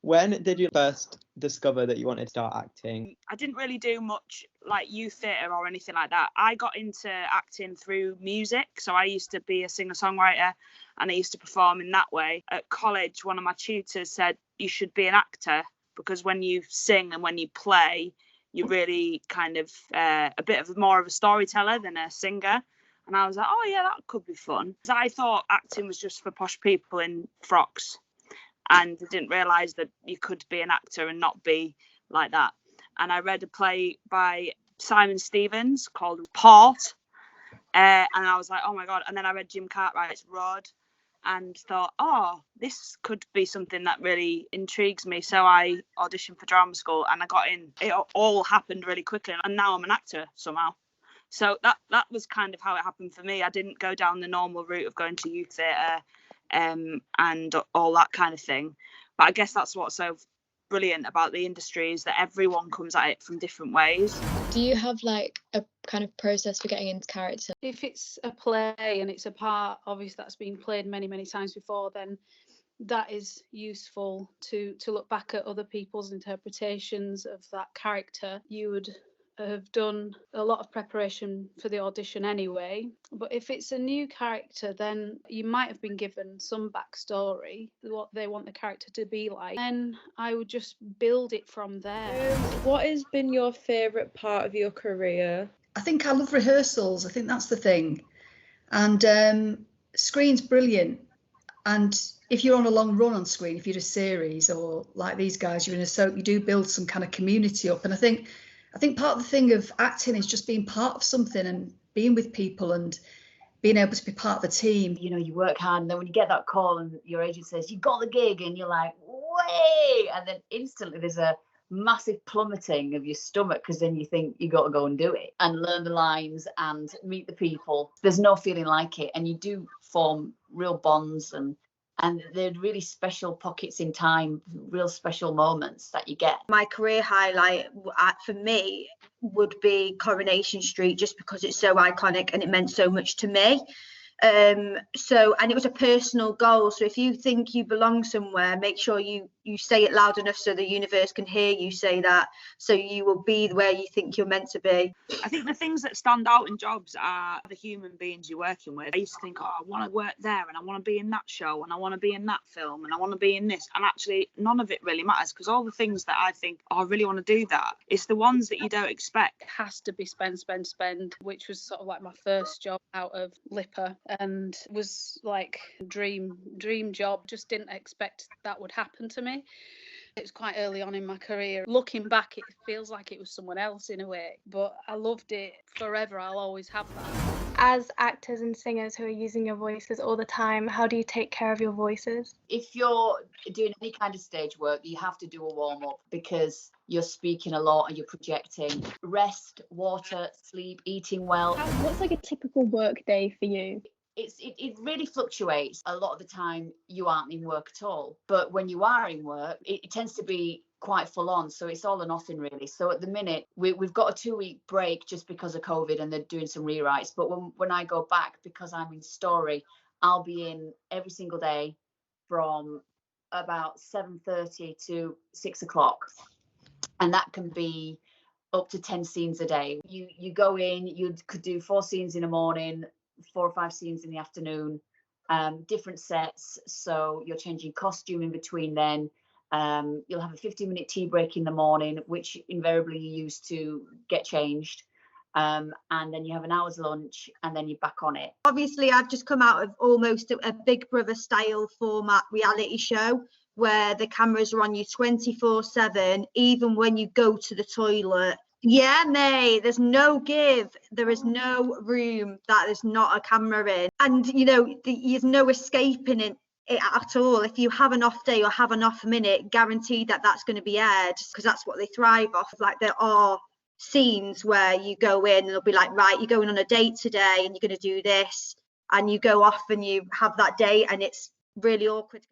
When did you first discover that you wanted to start acting? I didn't really do much like youth theatre or anything like that. I got into acting through music. So I used to be a singer-songwriter and I used to perform in that way. At college, one of my tutors said, you should be an actor because when you sing and when you play, you're really kind of a bit of more of a storyteller than a singer. And I was like, oh yeah, that could be fun. I thought acting was just for posh people in frocks. And I didn't realise that you could be an actor and not be like that. And I read a play by Simon Stevens called Port. And I was like, oh my God. And then I read Jim Cartwright's Road and thought, oh, this could be something that really intrigues me. So I auditioned for drama school and I got in. It all happened really quickly. And now I'm an actor somehow. So that was kind of how it happened for me. I didn't go down the normal route of going to youth theatre and all that kind of thing. But I guess that's what's so brilliant about the industry is that everyone comes at it from different ways. Do you have like a kind of process for getting into character? If it's a play and it's a part, obviously that's been played many, many times before, then that is useful to look back at other people's interpretations of that character. You would have done a lot of preparation for the audition anyway, but if it's a new character, then you might have been given some backstory, what they want the character to be like, and I would just build it from there. What has been your favourite part of your career? I think I love rehearsals. I think that's the thing. And screen's brilliant. And if you're on a long run on screen, if you're a series or like these guys, you're in a soap, you do build some kind of community up. And I think part of the thing of acting is just being part of something and being with people and being able to be part of the team. You know, you work hard and then when you get that call and your agent says, you got the gig, and you're like, way! And then instantly there's a massive plummeting of your stomach because then you think you got to go and do it and learn the lines and meet the people. There's no feeling like it. And you do form real bonds and they're really special pockets in time, real special moments that you get. My career highlight for me would be Coronation Street, just because it's so iconic and it meant so much to me. And it was a personal goal. So if you think you belong somewhere, make sure you say it loud enough so the universe can hear you say that, so you will be where you think you're meant to be. I think the things that stand out in jobs are the human beings you're working with. I used to think, oh, I want to work there and I want to be in that show and I want to be in that film and I want to be in this. And actually, none of it really matters, because all the things that I think, oh, I really want to do that, it's the ones that you don't expect. It has to be spend, which was sort of like my first job out of Lipper and was like dream job. Just didn't expect that would happen to me. It was quite early on in my career. Looking back, it feels like it was someone else in a way, but I loved it forever. I'll always have that. As actors and singers who are using your voices all the time, how do you take care of your voices? If you're doing any kind of stage work, you have to do a warm-up because you're speaking a lot and you're projecting. Rest, water, sleep, eating well. What's like a typical work day for you? It really fluctuates. A lot of the time you aren't in work at all, but when you are in work, it tends to be quite full on, so it's all or nothing really. So at the minute we've got a 2-week break just because of COVID and they're doing some rewrites, but when I go back, because I'm in story, I'll be in every single day from about 7:30 to 6 o'clock, and that can be up to 10 scenes a day. You go in, you could do 4 scenes in the morning, 4 or 5 scenes in the afternoon, different sets, so you're changing costume in between then. You'll have a 15-minute tea break in the morning, which invariably you use to get changed, and then you have an hour's lunch and then you're back on it. Obviously I've just come out of almost a Big Brother style format reality show where the cameras are on you 24/7, even when you go to the toilet. Yeah, mate, there's no give. There is no room that there's not a camera in. And, you know, there's no escaping it at all. If you have an off day or have an off minute, guaranteed that that's going to be aired, because that's what they thrive off. Like, there are scenes where you go in and they'll be like, right, you're going on a date today and you're going to do this. And you go off and you have that date and it's really awkward.